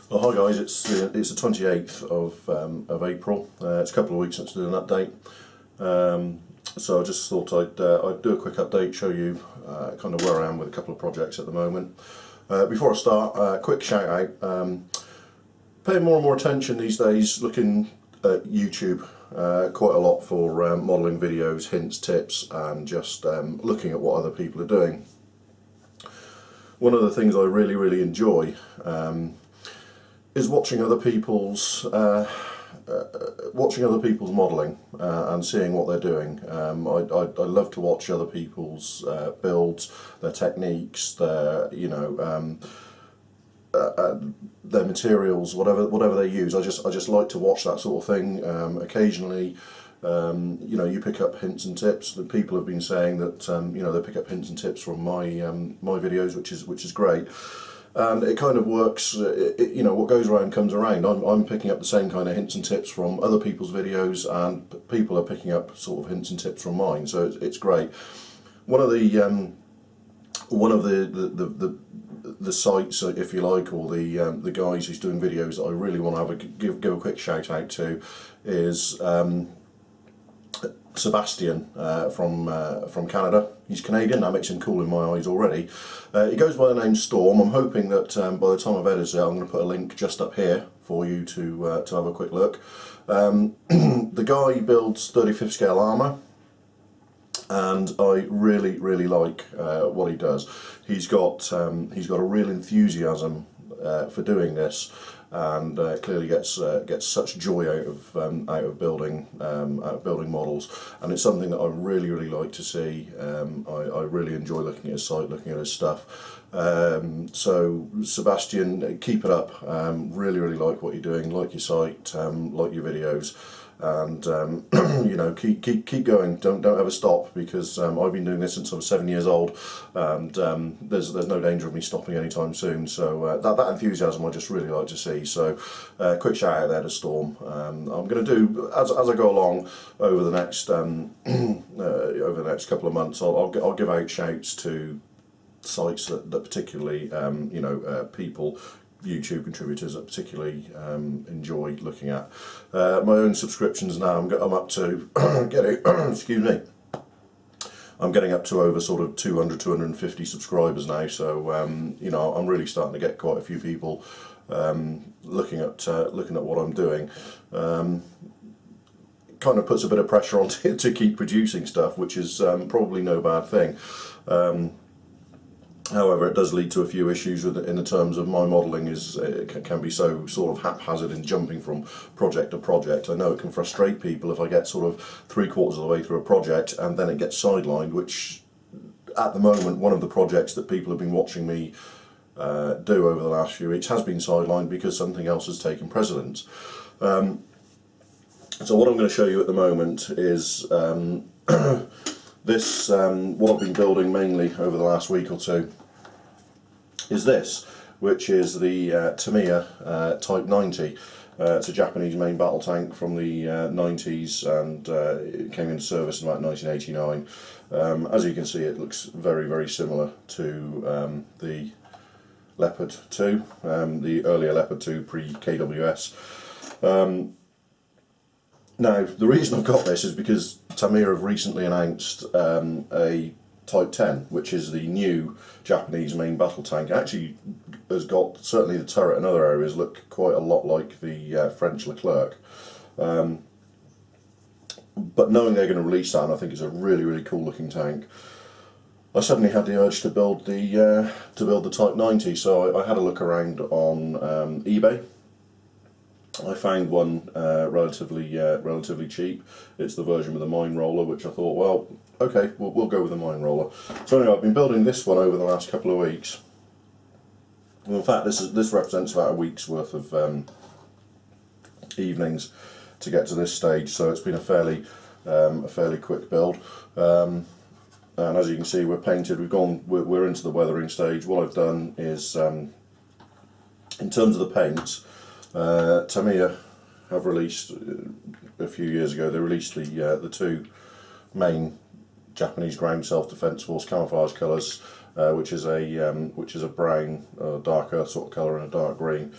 Well, hi guys, it's the 28th of April. It's a couple of weeks since I did an update, so I just thought I'd do a quick update, show you kind of where I am with a couple of projects at the moment. Before I start, quick shout out. Paying more and more attention these days, looking at YouTube quite a lot for modelling videos, hints, tips, and just looking at what other people are doing. One of the things I really enjoy is watching other people's modelling and seeing what they're doing. I love to watch other people's builds, their techniques, their their materials, whatever they use. I just like to watch that sort of thing. Occasionally, you pick up hints and tips. The people have been saying that they pick up hints and tips from my my videos, which is great. And it kind of works, what goes around comes around. I'm picking up the same kind of hints and tips from other people's videos, and people are picking up sort of hints and tips from mine, so it's great. One of the sites, if you like, or the guys who's doing videos that I really want to give a quick shout out to is Sebastian from Canada. He's Canadian, that makes him cool in my eyes already. He goes by the name Storm. I'm hoping that by the time I've edited it, I'm going to put a link just up here for you to have a quick look. The guy builds 35th scale armour, and I really like what he does. He's got a real enthusiasm for doing this, and clearly gets such joy out of building models, and it's something that I really like to see. I really enjoy looking at his site, looking at his stuff. So Sebastian, keep it up. Really like what you're doing, like your site, like your videos. And keep going. Don't ever stop, because I've been doing this since I was 7 years old, and there's no danger of me stopping anytime soon. So that enthusiasm I just really like to see. So quick shout out there to Storm. I'm going to do as I go along over the next couple of months. I'll give out shouts to sites that particularly people, YouTube contributors that particularly enjoy looking at. My own subscriptions now, I'm up to excuse me, I'm getting up to over sort of 250 subscribers now, so I'm really starting to get quite a few people looking at what I'm doing. Kind of puts a bit of pressure on to keep producing stuff, which is probably no bad thing. However, it does lead to a few issues in the terms of my modelling can be so sort of haphazard in jumping from project to project. I know it can frustrate people if I get sort of 3/4 of the way through a project and then it gets sidelined, which at the moment, one of the projects that people have been watching me do over the last few weeks has been sidelined because something else has taken precedence. So what I'm going to show you at the moment is this, what I've been building mainly over the last week or two is this, which is the Tamiya Type 90. It's a Japanese main battle tank from the 90s, and it came into service in about 1989. As you can see, it looks very similar to the Leopard 2, the earlier Leopard 2 pre-KWS. Now, the reason I've got this is because Tamiya have recently announced a Type 10, which is the new Japanese main battle tank. It actually has got, certainly the turret and other areas look quite a lot like the French Leclerc. But knowing they're going to release that, and I think it's a really cool looking tank, I suddenly had the urge to build the Type 90. So I had a look around on eBay. I found one relatively cheap. It's the version with the mine roller, which I thought, well, okay, we'll go with the mine roller. So anyway, I've been building this one over the last couple of weeks. Well, in fact, this represents about a week's worth of evenings to get to this stage. So it's been a fairly quick build. And as you can see, we're painted. We're into the weathering stage. What I've done is, in terms of the paints, Tamiya have released a few years ago. They released the two main Japanese ground self-defense force camouflage colours, which is a brown, dark earth sort of colour and a dark green.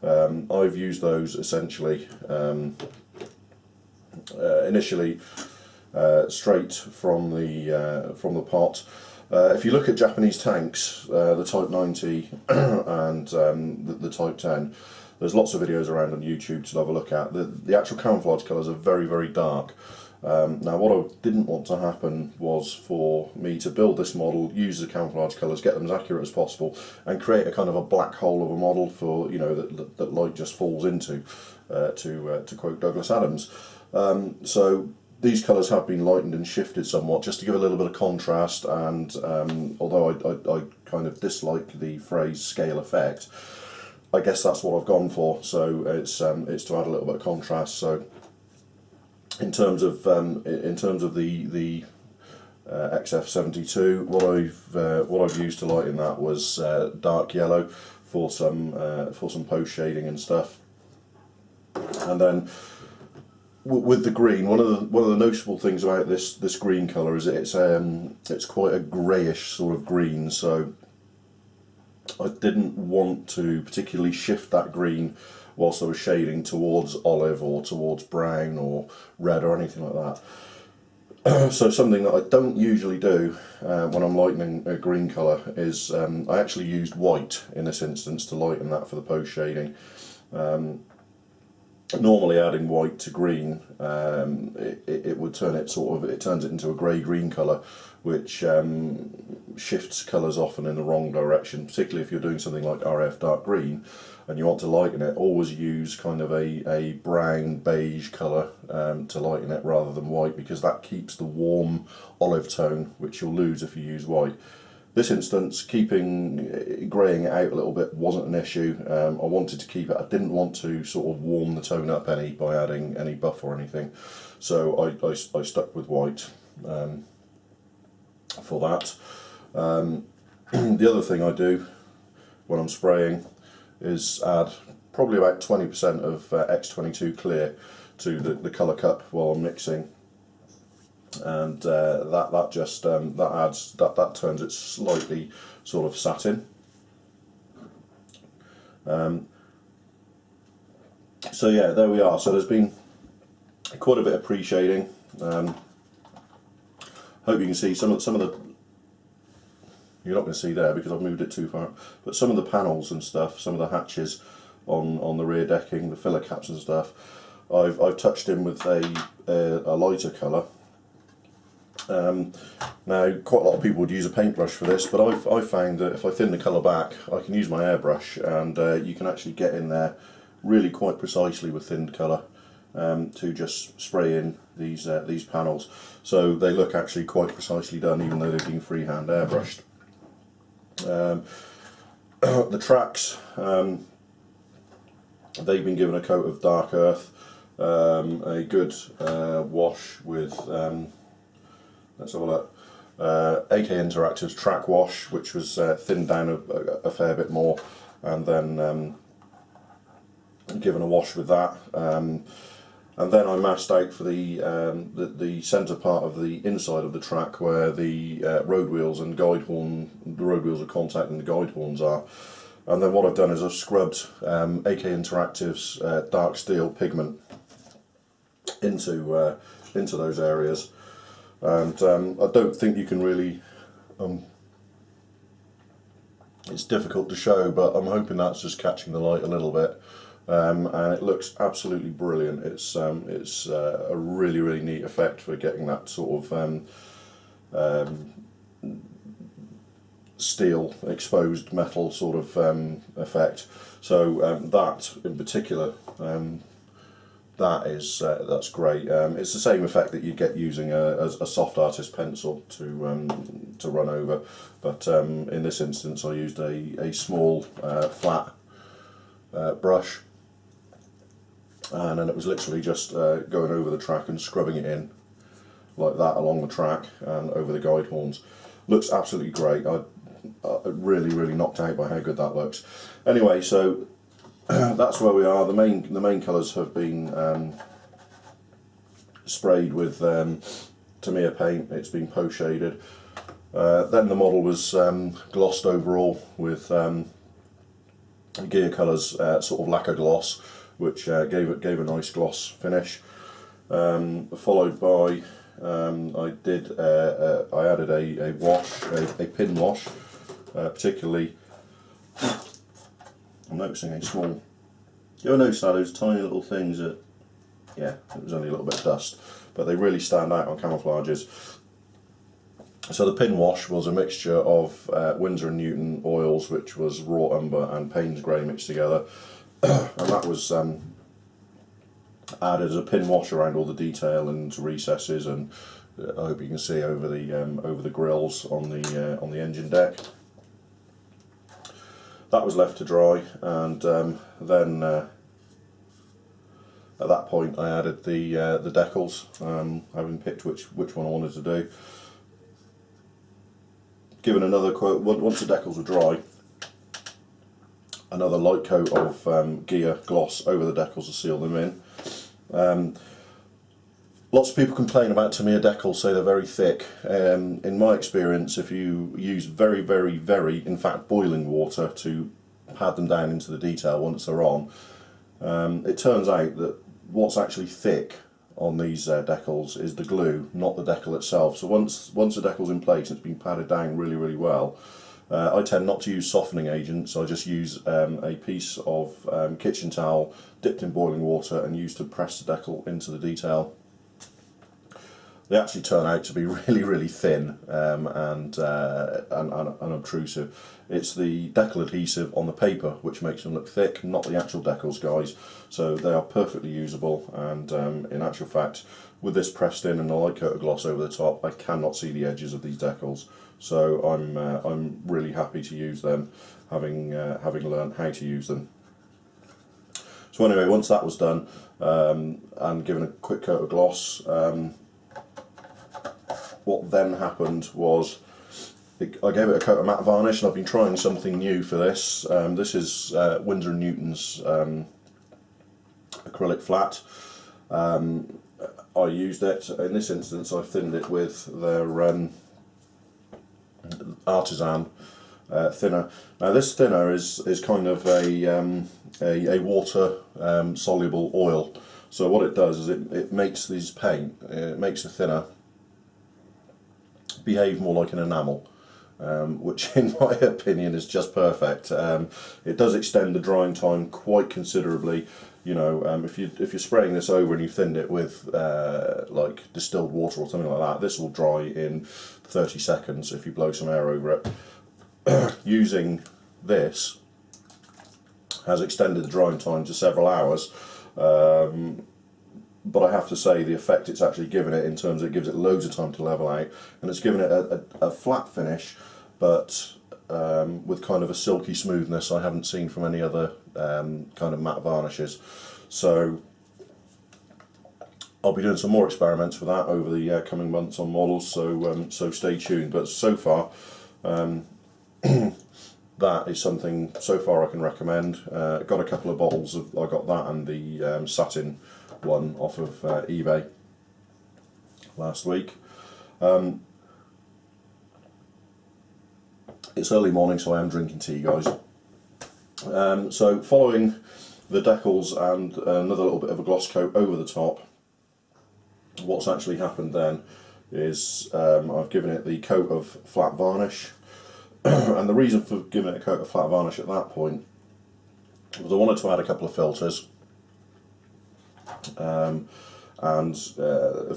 I've used those essentially initially straight from the pot. If you look at Japanese tanks, the Type 90 and the Type 10, there's lots of videos around on YouTube to have a look at. The actual camouflage colours are very, very dark. Now what I didn't want to happen was for me to build this model, use the camouflage colours, get them as accurate as possible, and create a kind of a black hole of a model for, you know, that light just falls into, to quote Douglas Adams. So these colours have been lightened and shifted somewhat just to give a little bit of contrast, and although I kind of dislike the phrase scale effect, I guess that's what I've gone for. So it's to add a little bit of contrast. So in terms of the XF72, what I've used to lighten that was dark yellow for some post shading and stuff, and then with the green, one of the noticeable things about this green colour is it's quite a greyish sort of green. So I didn't want to particularly shift that green whilst I was shading towards olive or towards brown or red or anything like that. So something that I don't usually do when I'm lightening a green colour is I actually used white in this instance to lighten that for the post shading. Normally adding white to green, it would turn it it turns it into a grey-green colour, which shifts colours often in the wrong direction, particularly if you're doing something like RF dark green and you want to lighten it. Always use kind of a brown beige colour to lighten it rather than white, because that keeps the warm olive tone, which you'll lose if you use white. This instance, greying it out a little bit wasn't an issue. I wanted to keep it. I didn't want to sort of warm the tone up any by adding any buff or anything, so I stuck with white for that. The other thing I do when I'm spraying is add probably about 20% of X22 clear to the colour cup while I'm mixing. And that turns it slightly sort of satin. So yeah, there we are. So there's been quite a bit of pre-shading. Hope you can see some of the. You're not going to see there because I've moved it too far. But some of the panels and stuff, some of the hatches on the rear decking, the filler caps and stuff, I've touched in with a lighter colour. Now, quite a lot of people would use a paintbrush for this, but I've found that if I thin the colour back, I can use my airbrush, and you can actually get in there really quite precisely with thinned colour to just spray in these panels. So they look actually quite precisely done, even though they've been freehand airbrushed. The tracks, they've been given a coat of dark earth, a good wash with. Let's have a look. AK Interactive's track wash, which was thinned down a fair bit more, and then given a wash with that. And then I masked out for the centre part of the inside of the track where the road wheels and guide horn, the road wheels are contacting the guide horns are. And then what I've done is I've scrubbed AK Interactive's dark steel pigment into those areas. And I don't think you can really, it's difficult to show, but I'm hoping that's just catching the light a little bit, and it looks absolutely brilliant. It's a really, really neat effect for getting that sort of steel exposed metal sort of effect. So that in particular, that's great. It's the same effect that you get using a soft artist pencil to run over, but in this instance I used a small flat brush, and then it was literally just going over the track and scrubbing it in like that along the track and over the guide horns. Looks absolutely great. I'm really knocked out by how good that looks. Anyway, so that's where we are. The main colours have been sprayed with Tamiya paint. It's been post shaded. Then the model was glossed overall with gear colours sort of lacquer gloss, which gave a nice gloss finish. Followed by I added a wash, a pin wash, particularly. I'm noticing a small. You ever notice those tiny little things that, yeah, it was only a little bit of dust, but they really stand out on camouflages. So the pin wash was a mixture of Winsor & Newton oils, which was raw umber and Payne's grey mixed together, and that was added as a pin wash around all the detail and recesses, and I hope you can see over the grills on the engine deck. That was left to dry, and then at that point I added the decals, having picked which one I wanted to do. Given another quote, once the decals were dry, another light coat of gear gloss over the decals to seal them in. Lots of people complain about Tamiya decals, say they're very thick. In my experience, if you use very, very, very, in fact boiling water to pad them down into the detail once they're on, it turns out that what's actually thick on these decals is the glue, not the decal itself. So once the decal's in place and it's been padded down really, really well, I tend not to use softening agents. I just use a piece of kitchen towel dipped in boiling water and used to press the decal into the detail. They actually turn out to be really, really thin and unobtrusive. It's the decal adhesive on the paper which makes them look thick, not the actual decals, guys. So they are perfectly usable, and in actual fact, with this pressed in and a light coat of gloss over the top, I cannot see the edges of these decals. So I'm really happy to use them, having learned how to use them. So anyway, once that was done and given a quick coat of gloss, what then happened was I gave it a coat of matte varnish, and I've been trying something new for this. This is Winsor & Newton's acrylic flat. I used it, in this instance I thinned it with their artisan thinner. Now this thinner is kind of a water soluble oil. So what it does is it makes these paint, it makes the thinner behave more like an enamel, which in my opinion is just perfect. It does extend the drying time quite considerably. You know, if you're spraying this over and you thinned it with like distilled water or something like that, this will dry in 30 seconds if you blow some air over it. Using this has extended the drying time to several hours. But I have to say the effect it's actually given it, in terms of it gives it loads of time to level out, and it's given it a flat finish, but with kind of a silky smoothness I haven't seen from any other kind of matte varnishes. So I'll be doing some more experiments with that over the coming months on models, so stay tuned. But so far that is something so far I can recommend. Got a couple of bottles of, I got that and the satin one off of eBay last week. It's early morning, so I am drinking tea, guys. So following the decals and another little bit of a gloss coat over the top, what's actually happened then is I've given it the coat of flat varnish. And the reason for giving it a coat of flat varnish at that point was I wanted to add a couple of filters, and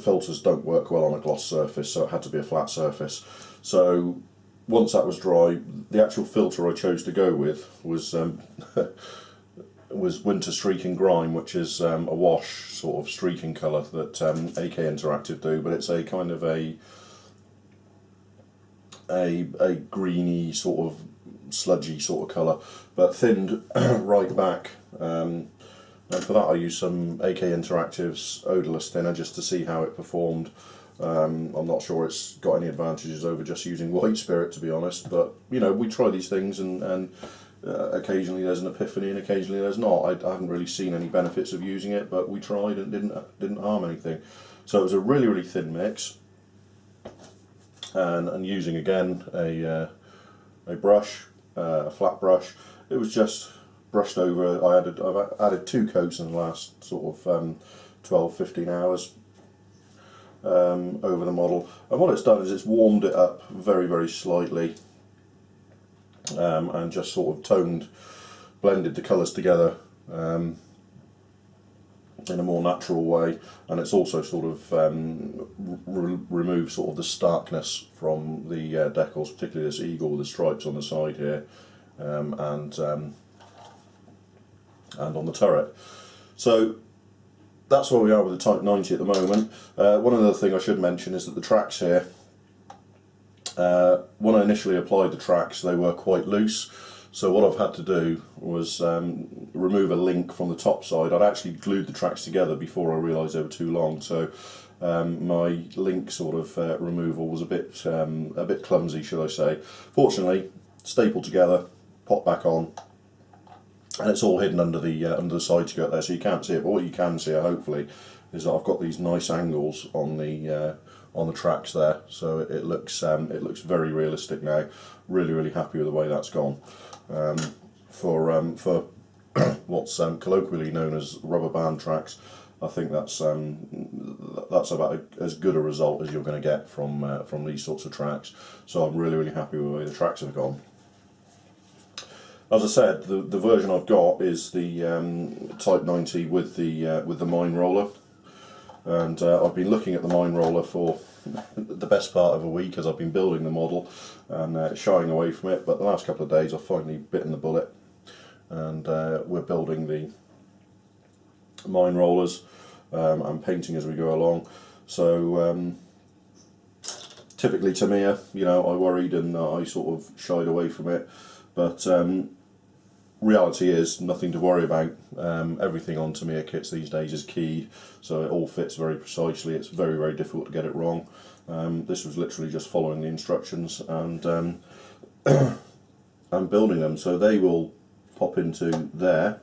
filters don't work well on a gloss surface, so it had to be a flat surface. So once that was dry, the actual filter I chose to go with was was Winter Streaking Grime, which is a wash sort of streaking colour that AK Interactive do, but it's a kind of a greeny sort of sludgy sort of colour, but thinned right back. And for that I used some AK Interactive's odourless thinner just to see how it performed. I'm not sure it's got any advantages over just using white spirit, to be honest, but you know, we try these things, and occasionally there's an epiphany and occasionally there's not. I haven't really seen any benefits of using it, but we tried and it didn't harm anything. So it was a really, really thin mix, and using again a brush, a flat brush. It was just brushed over. I've added 2 coats in the last sort of 12-15 hours over the model, and what it's done is it's warmed it up very slightly, and just sort of blended the colours together in a more natural way, and it's also sort of removed sort of the starkness from the decals, particularly this eagle with the stripes on the side here, and on the turret. So that's where we are with the Type 90 at the moment. One other thing I should mention is that the tracks here, when I initially applied the tracks, they were quite loose. So what I've had to do was remove a link from the top side. I'd actually glued the tracks together before I realised they were too long, so my link sort of removal was a bit clumsy, should I say. Fortunately, stapled together, popped back on, and it's all hidden under the side skirt there, so you can't see it. But what you can see, hopefully, is that I've got these nice angles on the tracks there, so it looks very realistic now. Really happy with the way that's gone. For what's colloquially known as rubber band tracks, I think that's about as good a result as you're going to get from these sorts of tracks. So I'm really happy with the way the tracks have gone. As I said, the version I've got is the Type 90 with the mine roller, and I've been looking at the mine roller for the best part of a week as I've been building the model and shying away from it, but the last couple of days I've finally bitten the bullet, and we're building the mine rollers and painting as we go along. So typically Tamiya, you know, I worried and I sort of shied away from it, but reality is nothing to worry about. Everything on Tamiya kits these days is keyed, so it all fits very precisely. It's very difficult to get it wrong. This was literally just following the instructions and and building them. So they will pop into there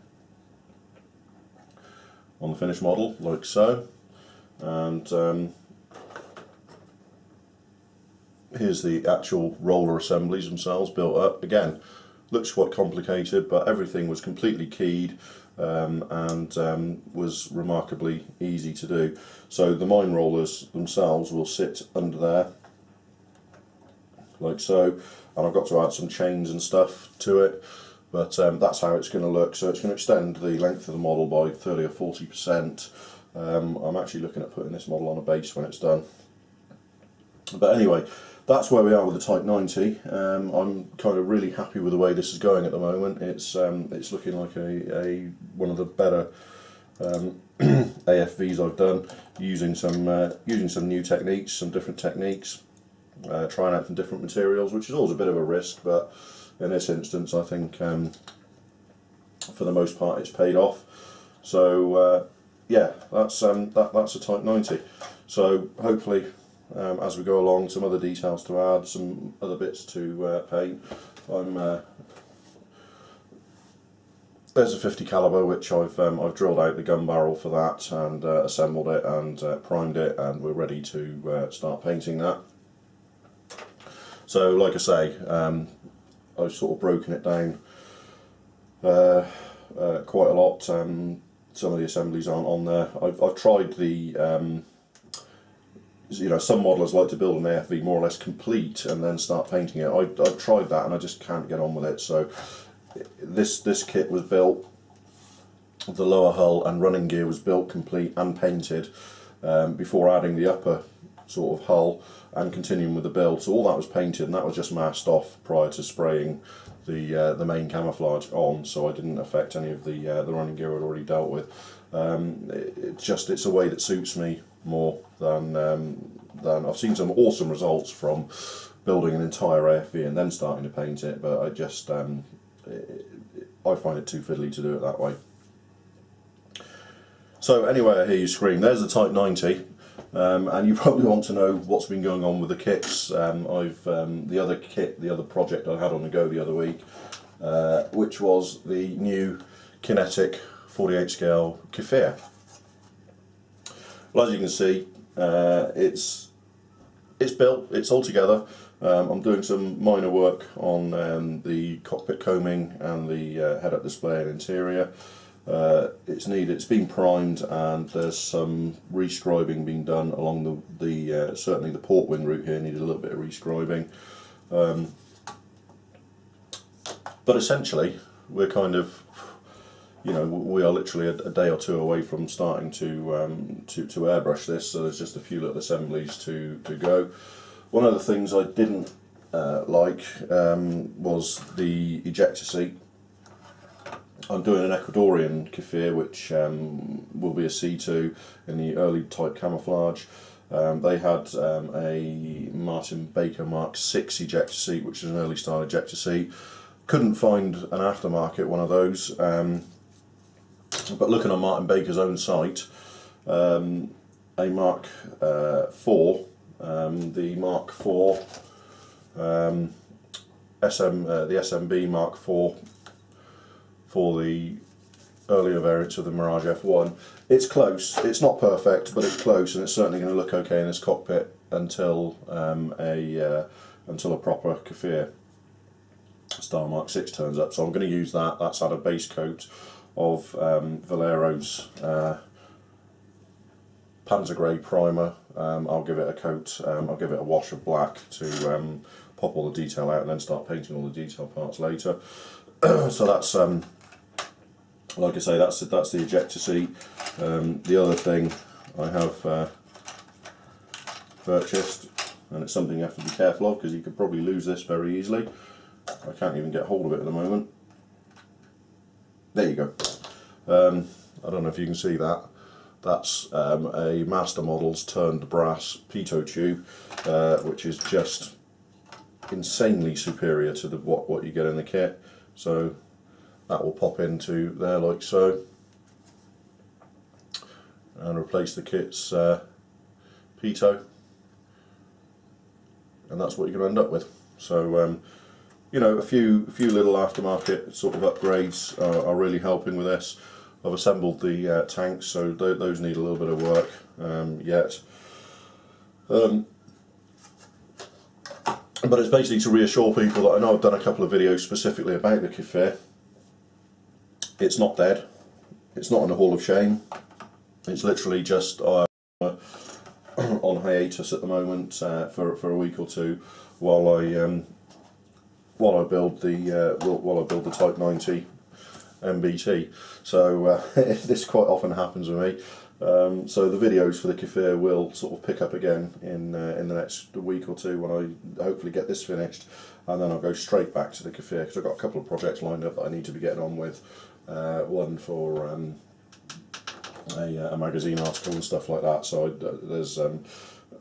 on the finished model, like so. And here's the actual roller assemblies themselves built up. Again, looks quite complicated, but everything was completely keyed and was remarkably easy to do. So the mine rollers themselves will sit under there, like so, and I've got to add some chains and stuff to it, but that's how it's going to look. So it's going to extend the length of the model by 30 or 40%. I'm actually looking at putting this model on a base when it's done. But anyway, that's where we are with the Type 90. I'm kind of really happy with the way this is going at the moment. It's looking like one of the better AFVs I've done, using some new techniques, some different techniques, trying out some different materials, which is always a bit of a risk, but in this instance I think for the most part it's paid off. So yeah, that's a Type 90. So hopefully, as we go along, some other details to add, some other bits to paint. There's a 50 caliber which I've drilled out the gun barrel for that and assembled it and primed it, and we're ready to start painting that. So like I say, I've sort of broken it down quite a lot. Some of the assemblies aren't on there. I've tried the you know, some modelers like to build an AFV more or less complete and then start painting it. I've tried that and I just can't get on with it. So this kit was built, the lower hull and running gear was built complete and painted before adding the upper sort of hull and continuing with the build. So all that was painted and that was just masked off prior to spraying the main camouflage on, so I didn't affect any of the running gear I'd already dealt with. It's a way that suits me more than I've seen some awesome results from building an entire AFV and then starting to paint it, but I just I find it too fiddly to do it that way. So anyway, I hear you scream. There's the Type 90, and you probably want to know what's been going on with the kits. The other project I had on the go the other week, which was the new Kinetic 48 scale Kfir. Well, as you can see, it's built, it's all together. I'm doing some minor work on the cockpit combing and the head-up display and interior. It's been primed, and there's some rescribing being done along certainly the port wing route here needed a little bit of rescribing. But essentially, we're kind of, we are literally a day or two away from starting to airbrush this. So there's just a few little assemblies to go. One of the things I didn't like was the ejector seat. I'm doing an Ecuadorian Kfir, which will be a C2 in the early type camouflage. They had a Martin Baker Mark 6 ejector seat, which is an early style ejector seat. Couldn't find an aftermarket one of those, but looking on Martin Baker's own site, a Mark 4, the Mark 4, the SMB Mark 4 for the earlier variants of the Mirage F1. It's close. It's not perfect, but it's close, and it's certainly going to look okay in this cockpit until a proper Kfir style Mark 6 turns up. So I'm going to use that. That's had a base coat of Valero's Panzer Grey primer. I'll give it a coat. I'll give it a wash of black to pop all the detail out, and then start painting all the detail parts later. So that's like I say, that's the ejector seat. The other thing I have purchased, and it's something you have to be careful of because you could probably lose this very easily. I can't even get hold of it at the moment. There you go. I don't know if you can see that. That's a Master Models turned brass pitot tube, which is just insanely superior to what you get in the kit. So that will pop into there like so, and replace the kit's pitot, and that's what you're going to end up with. So a few little aftermarket sort of upgrades are really helping with this. I've assembled the tanks, so those need a little bit of work yet. But it's basically to reassure people that I know I've done a couple of videos specifically about the Kfir. It's not dead. It's not in a hall of shame. It's literally just on hiatus at the moment for a week or two while I build the Type 90 MBT. So this quite often happens with me. So the videos for the Kfir will sort of pick up again in the next week or two when I hopefully get this finished, and then I'll go straight back to the Kfir because I've got a couple of projects lined up that I need to be getting on with. One for a magazine article and stuff like that. So there's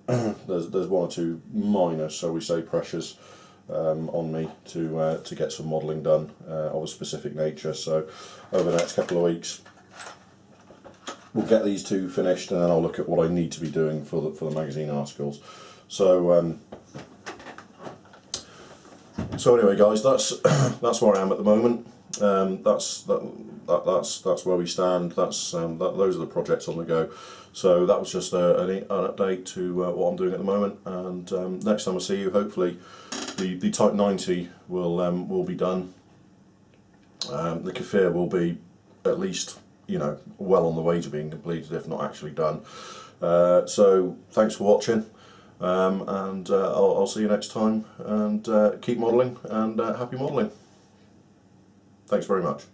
one or two minor, shall we say, pressures on me to get some modelling done of a specific nature. So over the next couple of weeks we'll get these two finished, and then I'll look at what I need to be doing for the magazine articles. So anyway, guys, that's where I am at the moment. That's where we stand. Those are the projects on the go. So that was just an update to what I'm doing at the moment. And next time I see you, hopefully the Type 90 will be done. The Kfir will be at least well on the way to being completed, if not actually done. So thanks for watching, and I'll see you next time. And keep modelling, and happy modelling. Thanks very much.